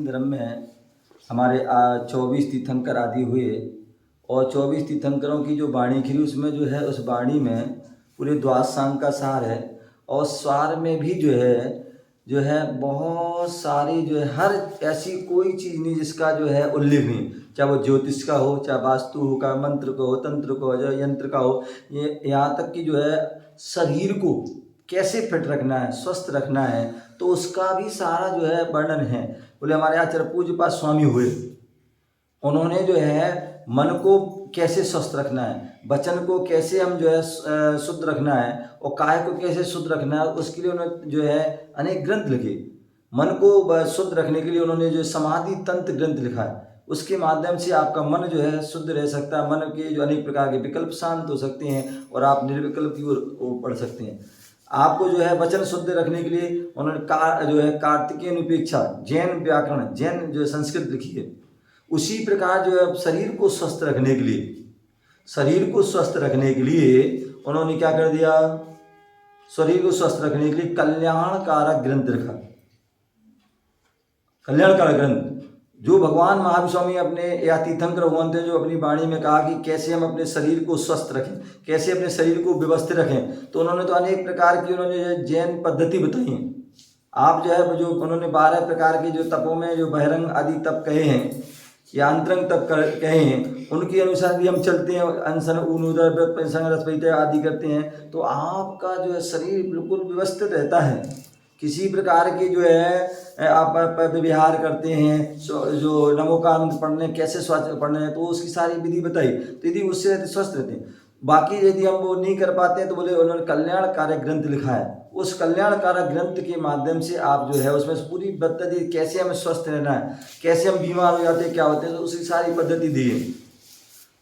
धर्म में हमारे 24 तीर्थंकर आदि हुए और 24 तीर्थंकरों की जो वाणी खिली उसमें जो है उस वाणी में पूरे द्वादश सांग का सार है। और सार में भी जो है बहुत सारी जो है हर ऐसी कोई चीज़ नहीं जिसका जो है उल्लेख नहीं, चाहे वो ज्योतिष का हो, चाहे वास्तु का, मंत्र को हो, तंत्र को हो, जो यंत्र का हो, ये यहाँ तक कि जो है शरीर को कैसे फिट रखना है, स्वस्थ रखना है, तो उसका भी सारा जो है वर्णन है। बोले हमारे आचार्य पूज्यपाद स्वामी हुए, उन्होंने जो है मन को कैसे स्वस्थ रखना है, वचन को कैसे हम जो है शुद्ध रखना है और काय को कैसे शुद्ध रखना है, उसके लिए उन्होंने जो है अनेक ग्रंथ लिखे। मन को शुद्ध रखने के लिए उन्होंने जो समाधि तंत्र ग्रंथ लिखा है, उसके माध्यम से आपका मन जो है शुद्ध रह सकता है। मन के जो अनेक प्रकार के विकल्प शांत हो सकते हैं और आप निर्विकल्प की ओर बढ़ सकते हैं। आपको जो है वचन शुद्ध रखने के लिए उन्होंने जो है कार्तिकेय उपेक्षा जैन व्याकरण, जैन जो संस्कृत लिखी है। उसी प्रकार जो है शरीर को स्वस्थ रखने के लिए, शरीर को स्वस्थ रखने के लिए उन्होंने क्या कर दिया, शरीर को स्वस्थ रखने के लिए कल्याणकारक ग्रंथ रखा। कल्याणकारक ग्रंथ जो भगवान महावीर स्वामी अपने या तीर्थंकर भगवान थे, जो अपनी वाणी में कहा कि कैसे हम अपने शरीर को स्वस्थ रखें, कैसे अपने शरीर को व्यवस्थित रखें, तो उन्होंने तो अनेक प्रकार की उन्होंने जैन पद्धति बताई है। आप जो है जो उन्होंने 12 प्रकार के जो तपों में जो बहिरंग आदि तप कहे हैं या अंतरंग तप कहे हैं, उनके अनुसार भी हम चलते हैं, अनशन ऊन उदर व्रत पंचांग रस परित्याग आदि करते हैं, तो आपका जो है शरीर बिल्कुल व्यवस्थित रहता है। किसी प्रकार की जो है आप विहार करते हैं, जो नमोकांत पढ़ने कैसे स्वास्थ्य पढ़ने हैं, तो उसकी सारी विधि बताई, तो यदि उससे स्वस्थ रहते हैं। बाकी यदि हम वो नहीं कर पाते हैं तो बोले उन्होंने कल्याणकारक ग्रंथ लिखा है। उस कल्याणकारक ग्रंथ के माध्यम से आप जो है उसमें पूरी पद्धति कैसे हमें स्वस्थ रहना है, कैसे हम बीमार हो जाते हैं, क्या होते हैं, तो उसकी सारी पद्धति दी है।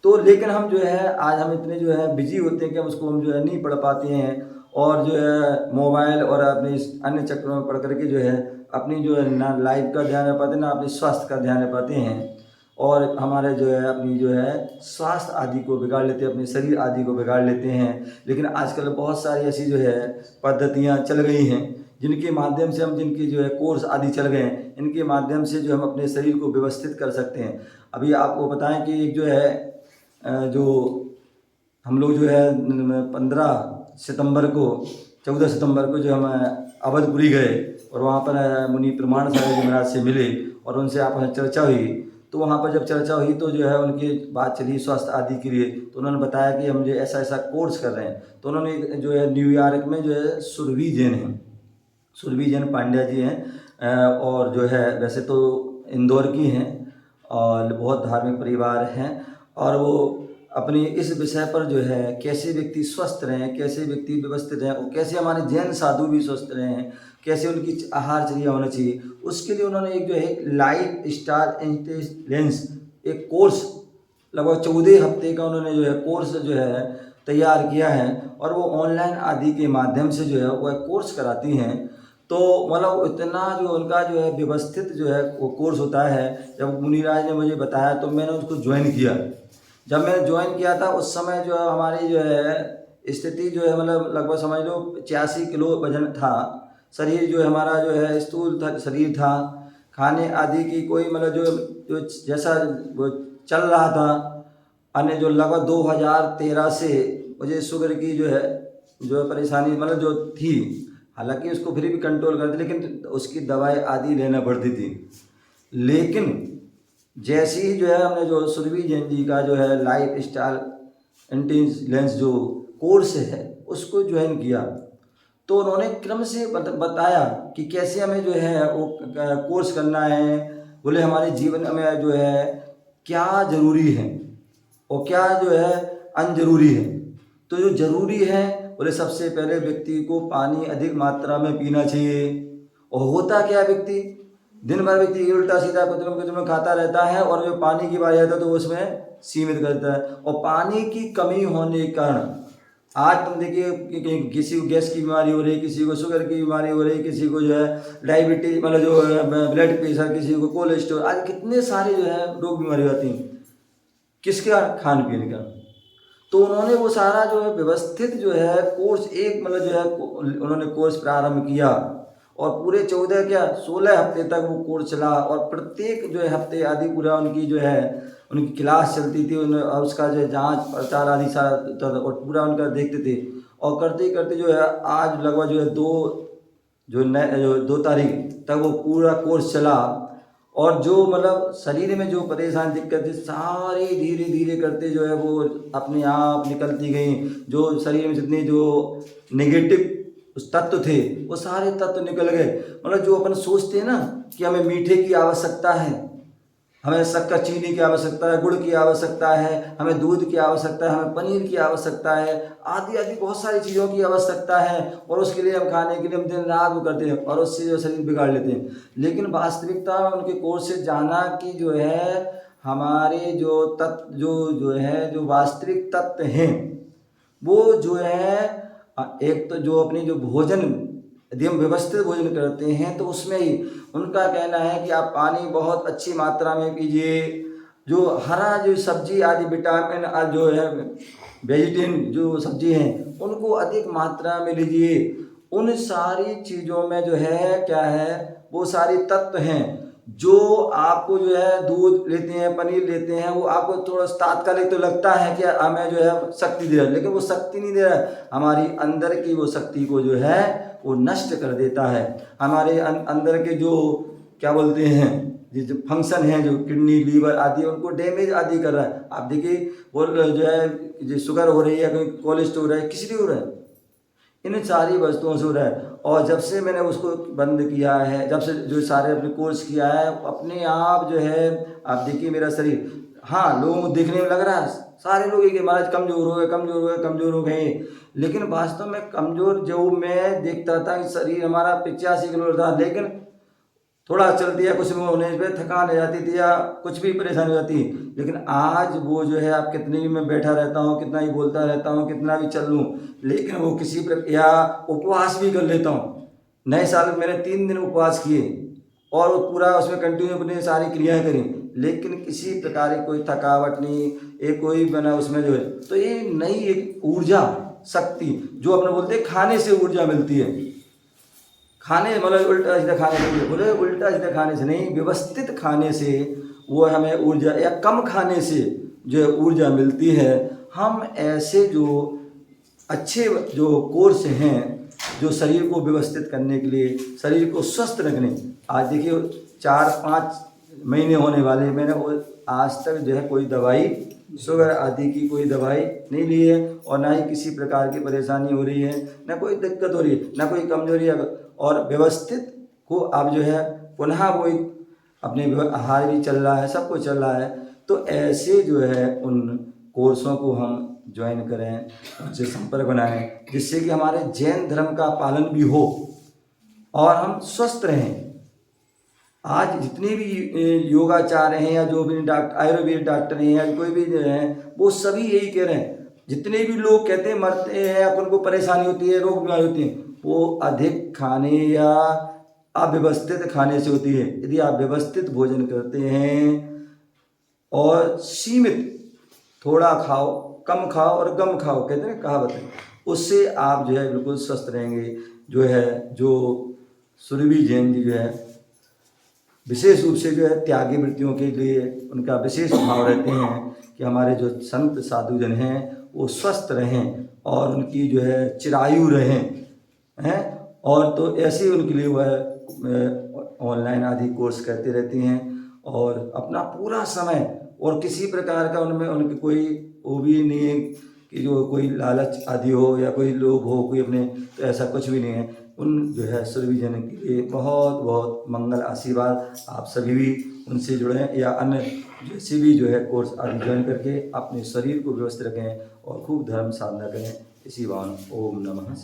तो लेकिन हम जो है आज हम इतने जो है बिजी होते हैं कि हम उसको हम जो है नहीं पढ़ पाते हैं और जो है मोबाइल और अपने अन्य चक्रों में पढ़ करके जो है अपनी जो है ना लाइफ का ध्यान रख पाते हैं, ना अपने स्वास्थ्य का ध्यान रख पाते हैं और हमारे जो है अपनी जो है स्वास्थ्य आदि को बिगाड़ लेते हैं, अपने शरीर आदि को बिगाड़ लेते हैं। लेकिन आजकल बहुत सारी ऐसी जो है पद्धतियाँ चल गई हैं जिनके माध्यम से हम जिनकी जो है कोर्स आदि चल गए हैं, इनके माध्यम से जो हम अपने शरीर को व्यवस्थित कर सकते हैं। अभी आपको बताएं कि एक जो है जो हम लोग जो है 15 सितंबर को 14 सितंबर को जो हम अवधपुरी गए और वहाँ पर मुनि प्रमाण साहब जी महाराज से मिले और उनसे आपस चर्चा हुई। तो वहाँ पर जब चर्चा हुई तो जो है उनकी बात चली स्वास्थ्य आदि के लिए, तो उन्होंने बताया कि हम जो ऐसा ऐसा कोर्स कर रहे हैं। तो उन्होंने जो है न्यूयॉर्क में जो है सुरभि जैन हैं, सुरभि जैन पांड्या जी हैं और जो है वैसे तो इंदौर की हैं और बहुत धार्मिक परिवार हैं, और वो अपनी इस विषय पर जो है कैसे व्यक्ति स्वस्थ रहें, कैसे व्यक्ति व्यवस्थित रहें और कैसे हमारे जैन साधु भी स्वस्थ रहें, कैसे उनकी आहारचर्या होना चाहिए, उसके लिए उन्होंने एक जो है लाइफ स्टाइल इंटेलिजेंस एक कोर्स लगभग 14 हफ्ते का उन्होंने जो है कोर्स जो है तैयार किया है और वो ऑनलाइन आदि के माध्यम से जो है वह कोर्स कराती हैं। तो मतलब इतना जो उनका जो है व्यवस्थित जो है वो कोर्स होता है। जब मुनिराज ने मुझे बताया तो मैंने उसको ज्वाइन किया। जब मैंने ज्वाइन किया था उस समय जो हमारी जो है स्थिति जो है मतलब लगभग समझ लो 85 किलो वजन था, शरीर जो है हमारा जो है स्थूल था शरीर था, खाने आदि की कोई मतलब जो जैसा वो चल रहा था अन्य जो लगभग 2013 से मुझे शुगर की जो है परेशानी मतलब जो थी, हालांकि उसको फिर भी कंट्रोल करते लेकिन उसकी दवाई आदि लेना पड़ती थी। लेकिन जैसे ही जो है हमने जो सुरभि जैन जी का जो है लाइफ स्टाइल इंटेलिजेंस जो कोर्स है उसको ज्वाइन किया, तो उन्होंने क्रम से बताया कि कैसे हमें जो है वो कोर्स करना है। बोले हमारे जीवन में जो है क्या ज़रूरी है और क्या जो है अनजरूरी है। तो जो ज़रूरी है बोले सबसे पहले व्यक्ति को पानी अधिक मात्रा में पीना चाहिए। और होता क्या व्यक्ति दिन भर व्यक्ति उल्टा सीधा कुछ में खाता रहता है और जो पानी की बारी आता है तो वो उसमें सीमित करता है। और पानी की कमी होने के कारण आज तुम देखिए कि किसी को गैस की बीमारी हो रही, किसी को शुगर की बीमारी हो रही, किसी को जो है डायबिटीज मतलब जो है ब्लड प्रेशर, किसी को कोलेस्ट्रॉल, आज कितने सारे जो है रोग बीमारी होती हैं, किसका खान पीने का। तो उन्होंने वो सारा जो है व्यवस्थित जो है कोर्स एक मतलब जो है उन्होंने कोर्स प्रारंभ किया और पूरे 14 क्या 16 हफ्ते तक वो कोर्स चला और प्रत्येक जो है हफ्ते आदि पूरा उनकी जो है उनकी क्लास चलती थी, और उसका जो है जाँच पड़ताल आदि सारा और पूरा उनका देखते थे। और करते करते जो है आज लगभग जो है 2 तारीख तक वो पूरा कोर्स चला। और जो मतलब शरीर में जो परेशान दिक्कत थी सारी धीरे धीरे करते जो है वो अपने आप निकलती गई। जो शरीर में जितने जो नेगेटिव उस तत्व थे वो सारे तत्व निकल गए। मतलब जो अपन सोचते हैं ना कि हमें मीठे की आवश्यकता है, हमें शक्कर चीनी की आवश्यकता है, गुड़ की आवश्यकता है, हमें दूध की आवश्यकता है, हमें पनीर की आवश्यकता है, आदि आदि बहुत सारी चीज़ों की आवश्यकता है, और उसके लिए हम खाने के लिए हम दिन रात वो करते हैं और उससे जो शरीर बिगाड़ लेते हैं। लेकिन वास्तविकता उनके कोर्स से जाना कि जो है हमारे जो तत्व जो है जो वास्तविक तत्व हैं वो जो है एक तो जो अपनी जो भोजन यदि हम व्यवस्थित भोजन करते हैं तो उसमें ही उनका कहना है कि आप पानी बहुत अच्छी मात्रा में पीजिए, जो हरा जो सब्जी आदि विटामिन जो है वेजिटेरियन जो सब्जी हैं उनको अधिक मात्रा में लीजिए। उन सारी चीज़ों में जो है क्या है वो सारी तत्व हैं जो आपको जो है दूध लेते हैं, पनीर लेते हैं, वो आपको थोड़ा तात्कालिक तो लगता है कि हमें जो है शक्ति दे रहा है, लेकिन वो शक्ति नहीं दे रहा है। हमारी अंदर की वो शक्ति को जो है वो नष्ट कर देता है। हमारे अंदर के जो क्या बोलते हैं जो फंक्शन है जो किडनी लीवर आदि उनको डैमेज आदि कर रहा है। आप देखिए वो जो है जो शुगर हो रही है, कोई कोलेस्ट्रॉल हो रहा है, किसी भी हो रहा है, इन सारी वस्तुओं से हो रहा है। और जब से मैंने उसको बंद किया है, जब से जो सारे अपने कोर्स किया है, अपने आप जो है आप देखिए मेरा शरीर, हाँ लोगों को देखने में लग रहा है सारे लोग ये कि महाराज कमज़ोर हो गए कमज़ोर हो गए कमज़ोर हो गए, लेकिन वास्तव में कमज़ोर जो मैं देखता था कि शरीर हमारा 85 किलो था, लेकिन थोड़ा चल दिया कुछ भी होने पे थकान हो जाती थी या कुछ भी परेशानी हो जाती, लेकिन आज वो जो है आप कितने भी मैं बैठा रहता हूँ, कितना ही बोलता रहता हूँ, कितना भी चल लूँ, लेकिन वो किसी या उपवास भी कर लेता हूँ। नए साल में मैंने 3 दिन उपवास किए और वो पूरा उसमें कंटिन्यू अपनी सारी क्रियाएं करी, लेकिन किसी प्रकार की कोई थकावट नहीं, एक कोई बना उसमें जो है। तो ये नई एक ऊर्जा शक्ति जो अपने बोलते हैं खाने से ऊर्जा मिलती है, खाने मतलब उल्टा सीधा खाने से बोले, उल्टा सीधा खाने से नहीं, व्यवस्थित खाने से वो हमें ऊर्जा, या कम खाने से जो है ऊर्जा मिलती है। हम ऐसे जो अच्छे जो कोर्स हैं जो शरीर को व्यवस्थित करने के लिए, शरीर को स्वस्थ रखने, आज देखिए 4-5 महीने होने वाले, मैंने आज तक जो है कोई दवाई शुगर आदि की कोई दवाई नहीं ली है, और ना ही किसी प्रकार की परेशानी हो रही है, ना कोई दिक्कत हो रही है, ना कोई कमजोरी है। और व्यवस्थित को अब जो है पुनः वो अपने आहार भी चल रहा है, सब कुछ चल रहा है। तो ऐसे जो है उन कोर्सों को हम ज्वाइन करें, उनसे संपर्क बनाएं, जिससे कि हमारे जैन धर्म का पालन भी हो और हम स्वस्थ रहें। आज जितने भी योगाचार्य हैं या जो भी आयुर्वेद डॉक्टर हैं या कोई भी जो हैं, वो सभी यही कह रहे हैं, जितने भी लोग कहते हैं मरते हैं या उनको परेशानी होती है, रोग बीमारी होती है, वो अधिक खाने या अव्यवस्थित खाने से होती है। यदि आप व्यवस्थित भोजन करते हैं और सीमित, थोड़ा खाओ, कम खाओ और गम खाओ, कहते हैं कहावत है, उससे आप जो है बिल्कुल स्वस्थ रहेंगे। जो है जो सुरभि जैन जी जो है विशेष रूप से जो है त्यागी वृत्तियों के लिए उनका विशेष भाव रहते हैं कि हमारे जो संत साधुजन हैं वो स्वस्थ रहें और उनकी जो है चिरायु रहें हैं। और तो ऐसे ही उनके लिए वह ऑनलाइन आदि कोर्स करते रहती हैं और अपना पूरा समय, और किसी प्रकार का उनमें उनकी कोई वो भी नहीं है कि जो कोई लालच आदि हो या कोई लोभ हो कोई अपने, तो ऐसा कुछ भी नहीं है। उन जो है सुरभि जन के लिए बहुत बहुत मंगल आशीर्वाद। आप सभी भी उनसे जुड़ें या अन्य जैसे भी जो है कोर्स आदि ज्वाइन करके अपने शरीर को व्यवस्थित रखें और खूब धर्म साधना करें। इसी भावना ओम नमः।